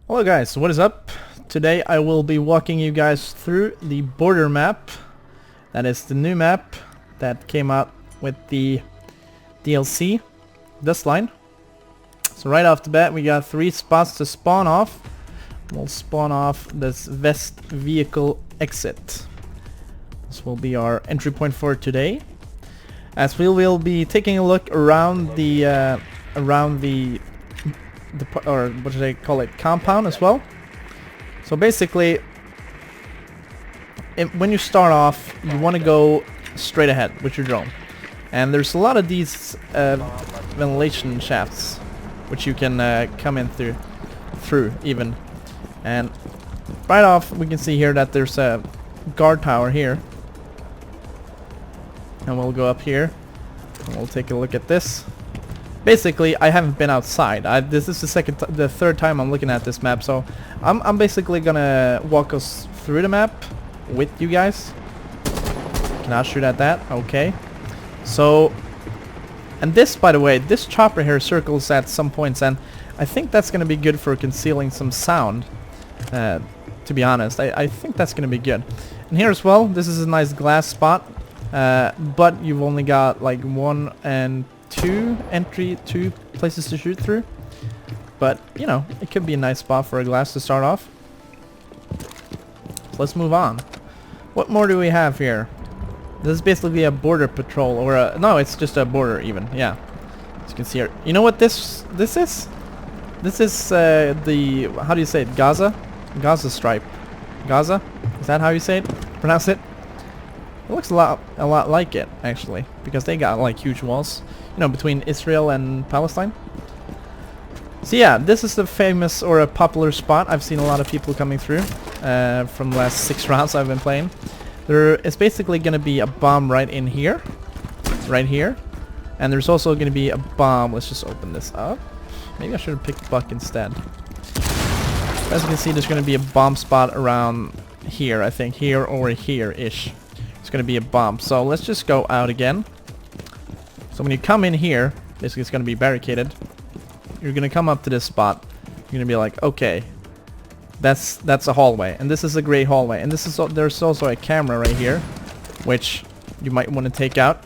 Hello guys, what is up? Today I will be walking you guys through the border map. That is the new map that came out with the DLC, this line. So right off the bat we got 3 spots to spawn off. We'll spawn off this west vehicle exit. This will be our entry point for today. As we will be taking a look around the or what should I call it, compound as well. So basically, when you start off, you want to go straight ahead with your drone, and there's a lot of these ventilation shafts which you can come in through even. And right off we can see here that there's a guard tower here, and we'll go up here and we'll take a look at this. Basically, I haven't been outside. This is the third time I'm looking at this map, so I'm basically gonna walk us through the map with you guys. Cannot shoot at that. Okay. So, and this, by the way, this chopper here circles at some points, and I think that's gonna be good for concealing some sound. To be honest, I think that's gonna be good. And here as well, this is a nice glass spot, but you've only got like 1 and 2 places to shoot through, but you know, it could be a nice spot for a glass to start off. So let's move on. What more do we have here? This is basically a border patrol, or a, no, it's just a border even. Yeah, as you can see here. You know what this is? This is the, how do you say it? Gaza stripe. Gaza? Is that how you say it? Pronounce it? It looks a lot like it, actually, because they got like huge walls, you know, between Israel and Palestine. So yeah, this is the famous or a popular spot. I've seen a lot of people coming through from the last 6 rounds I've been playing. There is basically going to be a bomb right in here, and there's also going to be a bomb. Let's just open this up. Maybe I should have picked Buck instead. As you can see, there's going to be a bomb spot around here, I think, here or here-ish. It's going to be a bomb. So let's just go out again. So when you come in here, basically it's going to be barricaded. You're going to come up to this spot. You're going to be like, okay, that's a hallway, and this is a great hallway, and this is there's also a camera right here, which you might want to take out.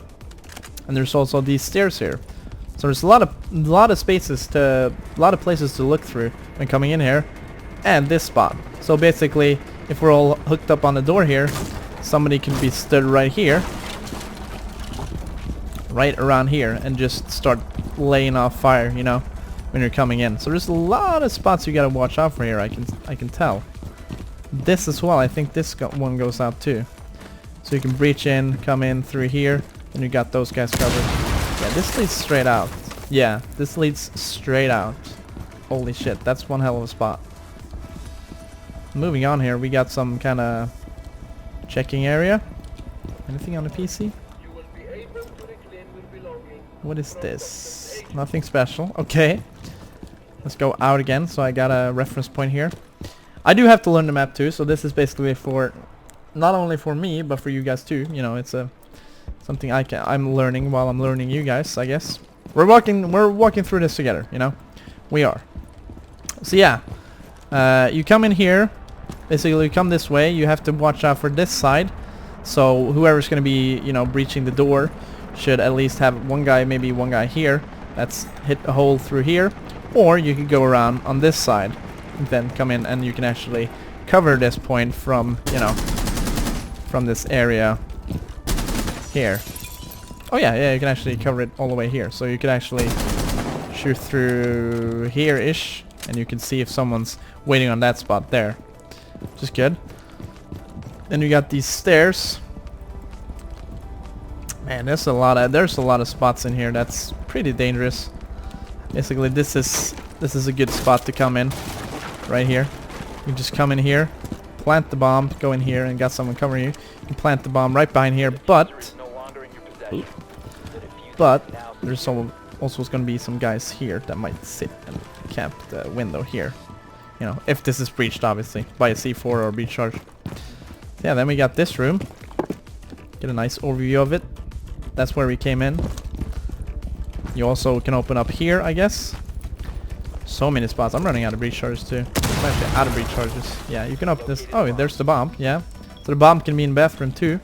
And there's also these stairs here. So there's a lot of spaces to, a lot of places to look through when coming in here, and this spot. So basically, if we're all hooked up on the door here, somebody can be stood right here, right around here, and just start laying off fire, you know, when you're coming in. So there's a lot of spots you gotta watch out for here. I can tell. This as well. I think this one goes out too. So you can breach in, come in through here, and you got those guys covered. Yeah, this leads straight out. Yeah, this leads straight out. Holy shit, that's one hell of a spot. Moving on here, we got some kind of checking area. Anything on the PC? What is this? Nothing special. Okay. Let's go out again. So I got a reference point here. I do have to learn the map too, so this is basically for not only for me, but for you guys too. You know, it's something I'm learning while I'm learning you guys, I guess. We're walking through this together, you know. We are. So yeah. You come in here. Basically, you come this way, you have to watch out for this side. So whoever's going to be, you know, breaching the door should at least have one guy, maybe one guy here, that's hit a hole through here. Or you could go around on this side and then come in, and you can actually cover this point from, you know, from this area here. Oh yeah, you can actually cover it all the way here. So you could actually shoot through here-ish, and you can see if someone's waiting on that spot there. Which is good. Then we got these stairs. Man, there's a lot of spots in here that's pretty dangerous. Basically, this is a good spot to come in. Right here. You just come in here, plant the bomb, go in here, and got someone covering you. You can plant the bomb right behind here, but there's also going to be some guys here that might sit and camp the window here. You know, if this is breached, obviously, by a C4 or a breach charge. Yeah, then we got this room. Get a nice overview of it. That's where we came in. You also can open up here, I guess. So many spots. I'm running out of breach charges too. I'm actually out of breach charges. Yeah, you can open this. Oh, there's the bomb. Yeah. So the bomb can be in bathroom too.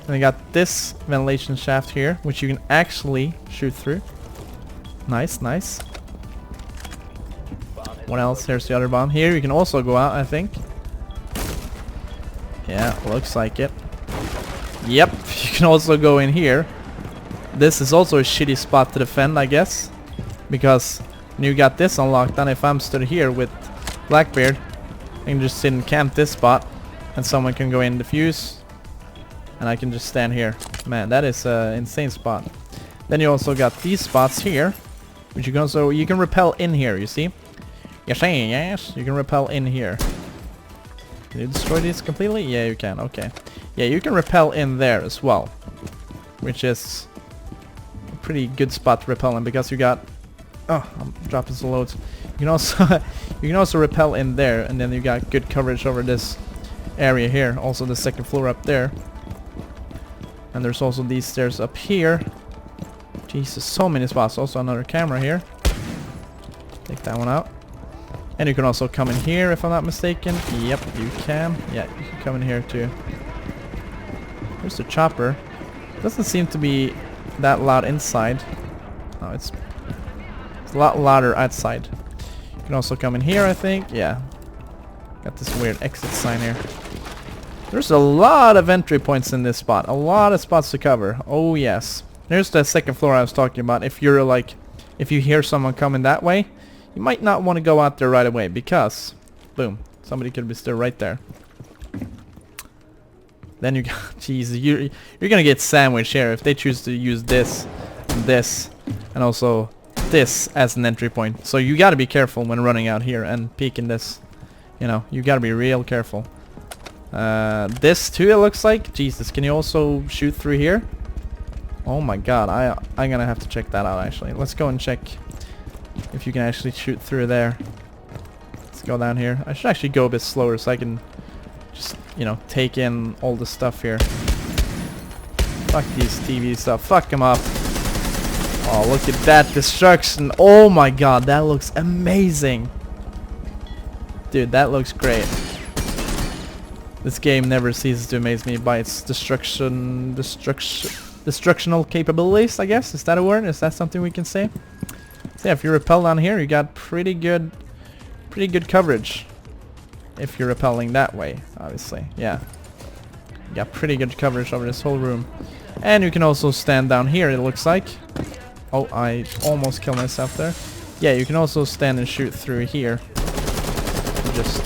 And we got this ventilation shaft here, which you can actually shoot through. Nice, nice. What else? Here's the other bomb. Here you can also go out, I think. Yeah, looks like it. Yep, you can also go in here. This is also a shitty spot to defend, I guess. Because you got this unlocked, and if I'm stood here with Blackbeard, I can just sit and camp this spot. And someone can go in defuse. And I can just stand here. Man, that is an insane spot. Then you also got these spots here. Which you can also, you can rappel in here, you see? You're saying yes? You can rappel in here. Can you destroy these completely? Yeah, you can. Okay. Yeah, you can rappel in there as well. Which is a pretty good spot to rappel in because you got... Oh, I'm dropping some loads. You can also you can also rappel in there, and then you got good coverage over this area here. Also the second floor up there. And there's also these stairs up here. Jesus, so many spots. Also another camera here. Take that one out. And you can also come in here if I'm not mistaken. Yep, you can. Yeah, you can come in here too. There's the chopper. Doesn't seem to be that loud inside. Oh, it's a lot louder outside. You can also come in here, I think. Yeah. Got this weird exit sign here. There's a lot of entry points in this spot. A lot of spots to cover. Oh, yes. There's the second floor I was talking about. If you're like... If you hear someone coming that way, you might not want to go out there right away because... Boom. Somebody could be still right there. Then you got... Jeez, you're gonna get sandwiched here if they choose to use this, and also this as an entry point. So you gotta be careful when running out here and peeking this. You know, you gotta be real careful. This too, it looks like. Jesus, can you also shoot through here? Oh my god, I'm gonna have to check that out actually. Let's go and check if you can actually shoot through there. Let's go down here. I should actually go a bit slower so I can just, you know, take in all the stuff here. Fuck these TV stuff. Fuck them up. Oh, look at that destruction. Oh my god, that looks amazing. Dude, that looks great. This game never ceases to amaze me by its destructional capabilities, I guess. Is that a word? Is that something we can say? So yeah, if you rappel down here, you got pretty good coverage. If you're rappelling that way, obviously. Yeah. You got pretty good coverage over this whole room. And you can also stand down here, it looks like. Oh, I almost killed myself there. Yeah, you can also stand and shoot through here. Just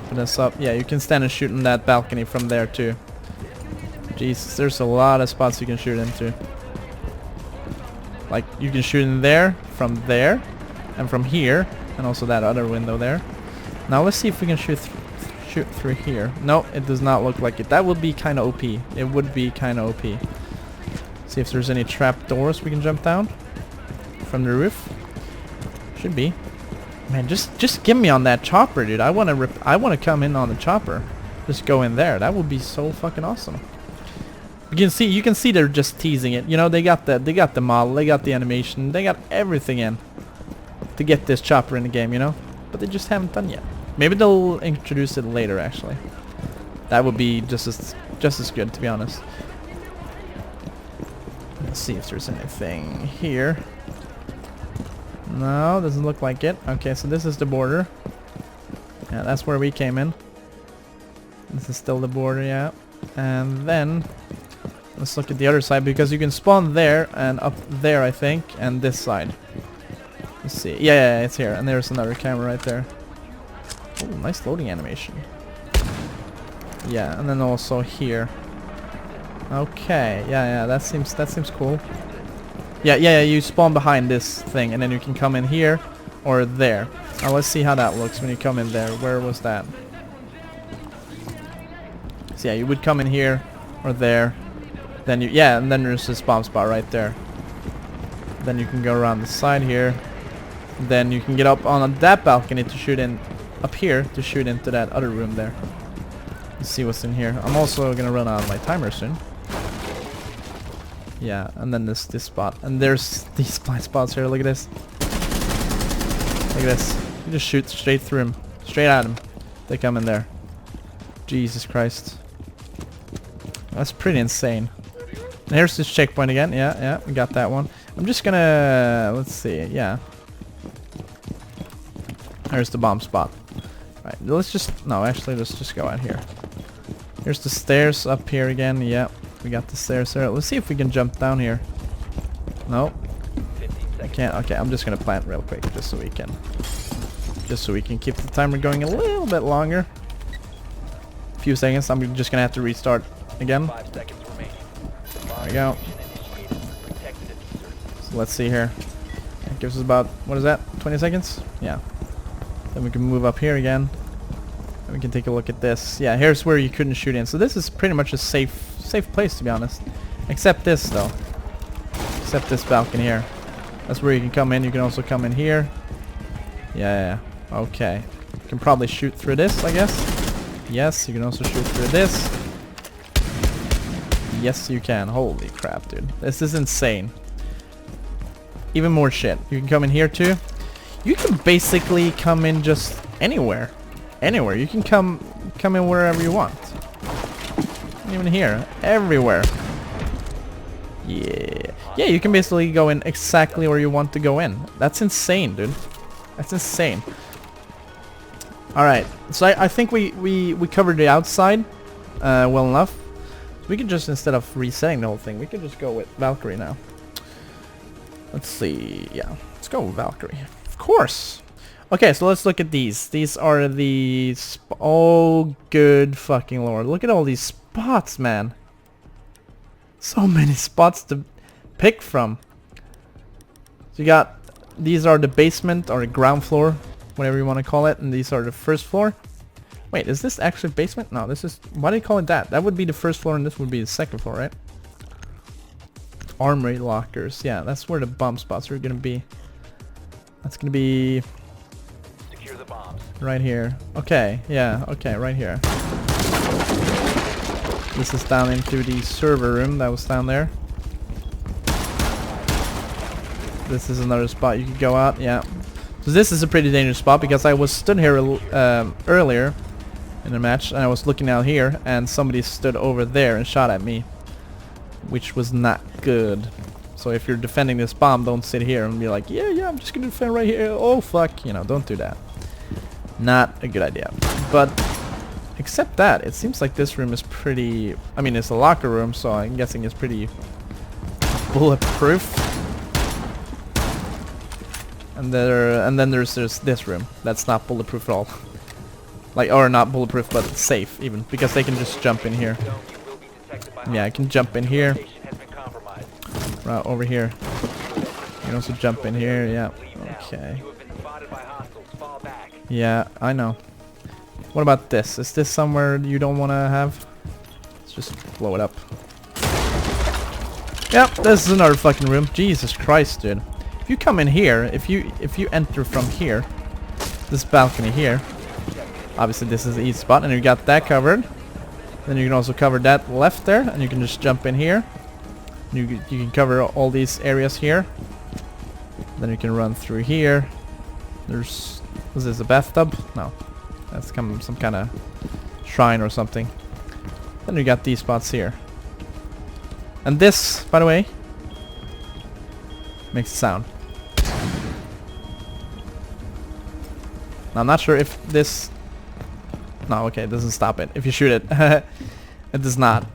put this up. Yeah, you can stand and shoot in that balcony from there too. Jesus, there's a lot of spots you can shoot into. Like, you can shoot in there, and from here, and also that other window there. Now let's see if we can shoot through here. No, it does not look like it. That would be kind of OP. It would be kind of OP. See if there's any trap doors we can jump down from the roof. Should be. Man, just get me on that chopper, dude. I want to come in on the chopper. Just go in there. That would be so fucking awesome. You can see they're just teasing it. You know, they got the model, they got the animation, they got everything in to get this chopper in the game, you know? But they just haven't done yet. Maybe they'll introduce it later actually. That would be just as good, to be honest. Let's see if there's anything here. No, doesn't look like it. Okay, so this is the border. Yeah, that's where we came in. This is still the border, yeah. And then let's look at the other side because you can spawn there and up there, I think, and this side. Let's see. Yeah, it's here. And there's another camera right there. Oh, nice loading animation. Yeah, and then also here. Okay. Yeah, that seems cool. Yeah, you spawn behind this thing and then you can come in here or there. Now let's see how that looks when you come in there. Where was that? So yeah, you would come in here or there. Then and then there's this bomb spot right there. Then you can go around the side here. Then you can get up on that balcony to shoot in up here to shoot into that other room there. Let's see what's in here. I'm also gonna run out of my timer soon. Yeah, and then this spot. And there's these blind spots here, look at this. Look at this. You just shoot straight through him. Straight at him. They come in there. Jesus Christ. That's pretty insane. And here's this checkpoint again. Yeah, we got that one. I'm just gonna... Let's see. Yeah. Here's the bomb spot. Right, let's just... No, actually, let's just go out here. Here's the stairs up here again. Yeah, we got the stairs there. Let's see if we can jump down here. No. I can't. Okay, I'm just gonna plant real quick just so we can... Just so we can keep the timer going a little bit longer. A few seconds. I'm just gonna have to restart again. 5 seconds remaining. There we go. So let's see here. It gives us about, what is that? 20 seconds? Yeah. Then we can move up here again. And we can take a look at this. Yeah, here's where you couldn't shoot in. So this is pretty much a safe place, to be honest. Except this though. Except this balcony here. That's where you can come in. You can also come in here. Yeah. Okay. You can probably shoot through this, I guess. Yes, you can also shoot through this. Yes, you can. Holy crap, dude. This is insane. Even more shit. You can come in here too. You can basically come in just anywhere. Anywhere. You can come in wherever you want. Even here. Everywhere. Yeah. Yeah, you can basically go in exactly where you want to go in. That's insane, dude. That's insane. Alright. So I think we covered the outside well enough. We could just, instead of resetting the whole thing, we could just go with Valkyrie now. Let's see. Yeah. Let's go with Valkyrie. Of course. Okay, so let's look at these. These are the... Oh, good fucking lord. Look at all these spots, man. So many spots to pick from. So you got... These are the basement, or the ground floor, whatever you want to call it. And these are the first floor. Wait, is this actually basement? No, this is... Why do you call it that? That would be the first floor and this would be the second floor, right? Armory lockers. Yeah, that's where the bomb spots are going to be. That's going to be... Secure the bombs. Right here. Okay, yeah, okay, right here. This is down into the server room that was down there. This is another spot you could go out, yeah. So this is a pretty dangerous spot because I was stood here earlier in the match and I was looking out here and somebody stood over there and shot at me, which was not good. So if you're defending this bomb, don't sit here and be like, yeah, I'm just gonna defend right here. Oh fuck, you know, don't do that. Not a good idea. But except that, it seems like this room is pretty... I mean, it's a locker room, so I'm guessing it's pretty bulletproof. And then there's this room that's not bulletproof at all. Like, or not bulletproof, but safe even, because they can just jump in here. Yeah, I can jump in here. Right over here. You can also jump in here. Yeah. Okay. Yeah, I know. What about this? Is this somewhere you don't want to have? Let's just blow it up. Yep, this is another fucking room. Jesus Christ, dude. If you come in here, if you enter from here, this balcony here, obviously this is the east spot, and you got that covered. Then you can also cover that left there, and you can just jump in here. You can cover all these areas here. Then you can run through here. There's... Was this a bathtub? No. That's some kind of shrine or something. Then you got these spots here. And this, by the way, makes a sound. Now, I'm not sure if this... No, okay, it doesn't stop it. If you shoot it, it does not.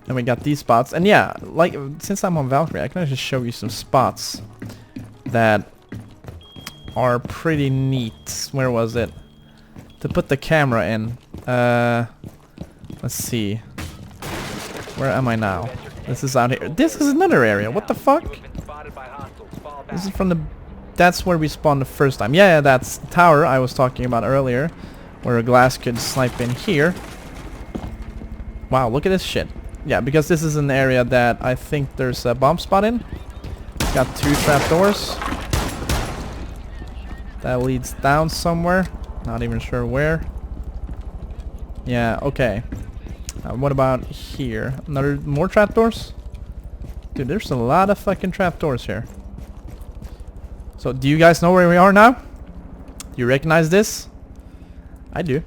And we got these spots. And yeah, like, since I'm on Valkyrie, I can actually show you some spots that are pretty neat. Where was it? To put the camera in. Let's see. Where am I now? This is out here. This is another area. What the fuck? This is from the... That's where we spawned the first time. Yeah, that's the tower I was talking about earlier, where a glass could snipe in here. Wow, look at this shit. Yeah, because this is an area that I think there's a bomb spot in. It's got 2 trapdoors. That leads down somewhere. Not even sure where. Yeah, okay. What about here? More trapdoors? Dude, there's a lot of fucking trapdoors here. So do you guys know where we are now? You recognize this? I do.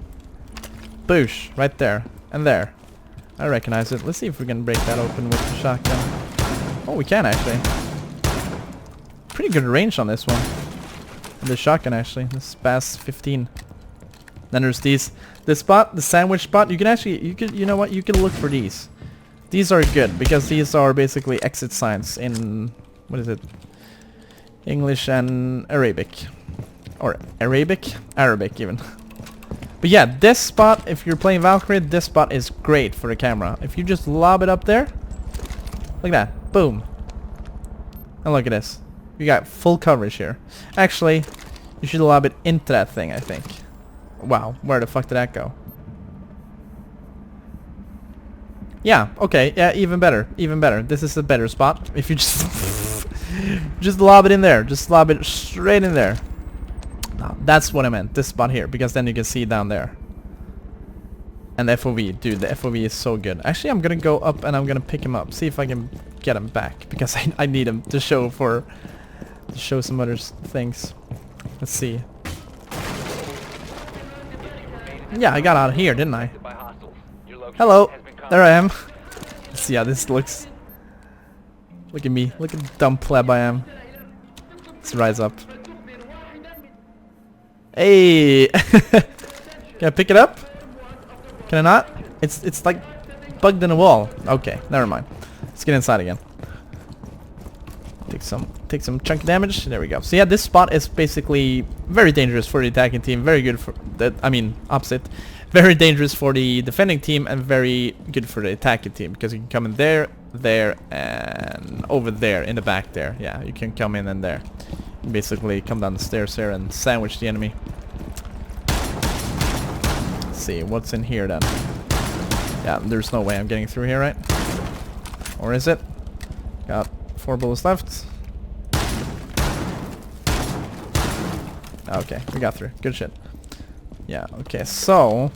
Boosh, right there and there. I recognize it. Let's see if we can break that open with the shotgun. Oh, we can actually. Pretty good range on this one. The shotgun actually. This Bass 15. Then there's this spot, the sandwich spot. You can actually, you know what? You can look for these. These are good because these are basically exit signs in, what is it? English and Arabic. Or Arabic? Arabic even. But yeah, this spot, if you're playing Valkyrie, this spot is great for the camera. If you just lob it up there, like that, boom. And look at this. You got full coverage here. Actually, you should lob it into that thing, I think. Wow, where the fuck did that go? Yeah, okay, yeah, even better, even better. This is a better spot. If you just just lob it in there, just lob it straight in there. No, that's what I meant, this spot here, because then you can see down there. And the FOV, dude, the FOV is so good. Actually, I'm gonna go up and I'm gonna pick him up, see if I can get him back, because I need him to show some other things. Let's see. Yeah, I got out of here, didn't I? Hello, there I am. Let's see how this looks. Look at me, look at the dumb pleb I am. Let's rise up. Hey! Can I pick it up? Can I not? It's like bugged in a wall. Okay, never mind. Let's get inside again. Take some chunky damage. There we go. So yeah, this spot is basically very dangerous for the attacking team. Very good for the, I mean, opposite. Very dangerous for the defending team and very good for the attacking team because you can come in there, and over there in the back there. Yeah, you can come in and there. You basically come down the stairs here and sandwich the enemy. Let's see what's in here then. Yeah, there's no way I'm getting through here, right? Or is it? Got 4 bullets left. Okay, we got through. Good shit. Yeah, okay, so...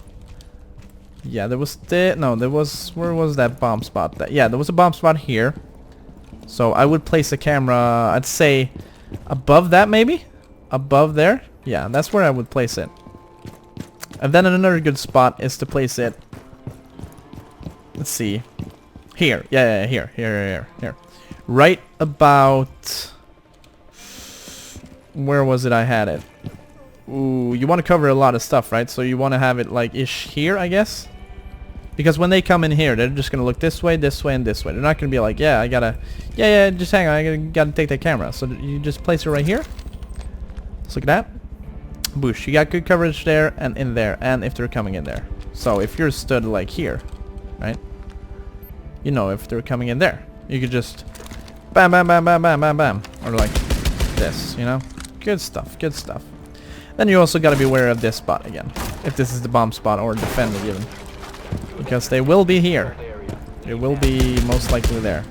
Yeah, there was where was that bomb spot? Yeah, there was a bomb spot here. So I would place the camera, I'd say, above that maybe? Above there? Yeah, that's where I would place it. And then another good spot is to place it... Let's see. Here. Yeah, here. Right about... Where was it I had it? Ooh, you want to cover a lot of stuff, right? So you want to have it like ish here, I guess? Because when they come in here, they're just going to look this way, and this way. They're not going to be like, yeah, I gotta... Yeah, just hang on, I gotta take that camera. So you just place it right here. Let's look at that. Boosh, you got good coverage there and in there, and if they're coming in there. So if you're stood like here, right? You know if they're coming in there. You could just... Bam, bam, bam, bam, bam, bam, bam. Or like this, you know? Good stuff, good stuff. Then you also gotta be aware of this spot again. If this is the bomb spot or defender given. Because they will be here. They will be most likely there.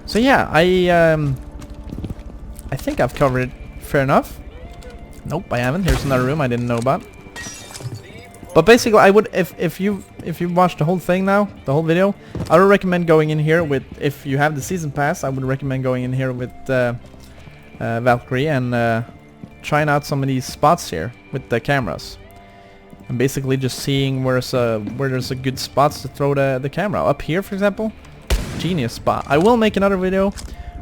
So yeah, I think I've covered it fair enough. Nope, I haven't. Here's another room I didn't know about. But basically, I would, if you watched the whole thing now, the whole video, I would recommend going in here with, if you have the season pass, I would recommend going in here with Valkyrie and trying out some of these spots here with the cameras. And basically just seeing where there's a good spots to throw the camera. Up here, for example, genius spot. I will make another video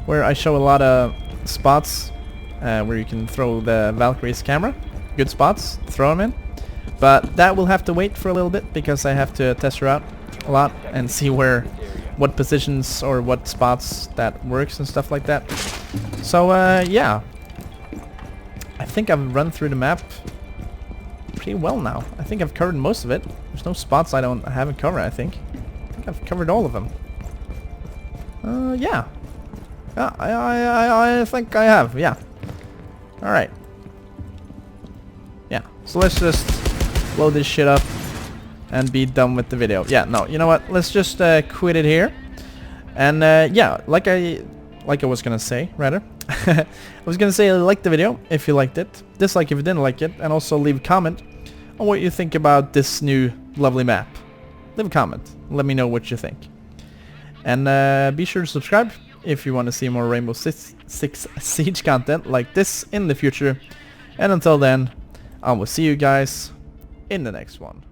where I show a lot of spots where you can throw the Valkyrie's camera. Good spots, throw them in. But that will have to wait for a little bit because I have to test her out a lot and see what positions or what spots that works and stuff like that. So yeah, I think I've run through the map pretty well now. I think I've covered most of it. There's no spots I haven't covered. I think I've covered all of them. Yeah. I think I have. Yeah. All right. Yeah. So let's just blow this shit up and be done with the video. Yeah. No. You know what? Let's just quit it here. And yeah, like I was gonna say, rather. I was gonna say like the video if you liked it, dislike if you didn't like it, and also leave a comment on what you think about this new lovely map. Leave a comment. Let me know what you think. And be sure to subscribe if you want to see more Rainbow Six Siege content like this in the future. And until then, I will see you guys in the next one.